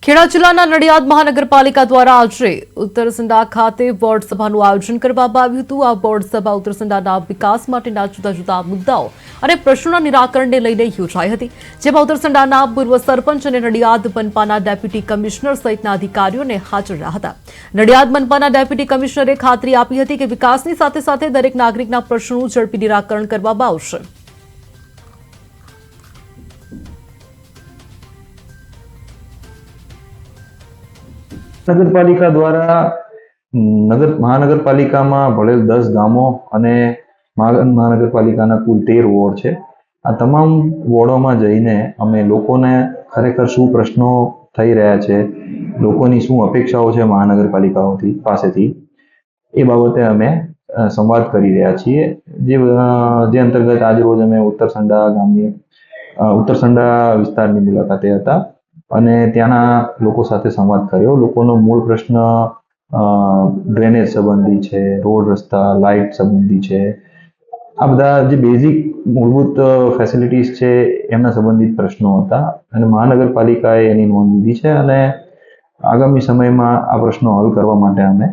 ખેડા જિલ્લાના નડિયાદ મહાનગરપાલિકા દ્વારા આજે ઉત્તરસંડા ખાતે વોર્ડ સભાનું આયોજન કરવામાં આવ્યું હતું। આ વોર્ડ સભા ઉત્તરસંડાના વિકાસ માટેના જુદા જુદા મુદ્દાઓ અને પ્રશ્નોના નિરાકરણને લઈને યોજાઈ હતી, જેમાં ઉત્તરસંડાના પૂર્વ સરપંચ અને નડિયાદ મનપાના ડેપ્યુટી કમિશનર સહિતના અધિકારીઓને હાજર રહ્યા હતા। નડિયાદ મનપાના ડેપ્યુટી કમિશનરે ખાતરી આપી હતી કે વિકાસની સાથે સાથે દરેક નાગરિકના પ્રશ્નોનું ઝડપી નિરાકરણ કરવામાં આવશે। નગરપાલિકા દ્વારા મહાનગરપાલિકામાં ભળેલ 10 ગામો અને મહાનગરપાલિકાના કુલ 13 વોર્ડ છે। આ તમામ વોર્ડોમાં જઈને અમે લોકોને ખરેખર શું પ્રશ્નો થઈ રહ્યા છે, લોકોની શું અપેક્ષાઓ છે મહાનગરપાલિકાઓથી પાસેથી, એ બાબતે અમે સંવાદ કરી રહ્યા છીએ। જે અંતર્ગત આજરોજ અમે ઉત્તરસંડા વિસ્તારની મુલાકાતે હતા અને ત્યાંના લોકો સાથે સંવાદ કર્યો। લોકોનો મૂળ પ્રશ્ન ડ્રેનેજ સંબંધી છે, રોડ રસ્તા, લાઇટ સંબંધી છે। આ બધા જે બેઝિક મૂળભૂત ફેસિલિટીઝ છે એમના સંબંધિત પ્રશ્નો હતા અને મહાનગરપાલિકાએ એની નોંધ લીધી છે અને આગામી સમયમાં આ પ્રશ્નો હલ કરવા માટે અમે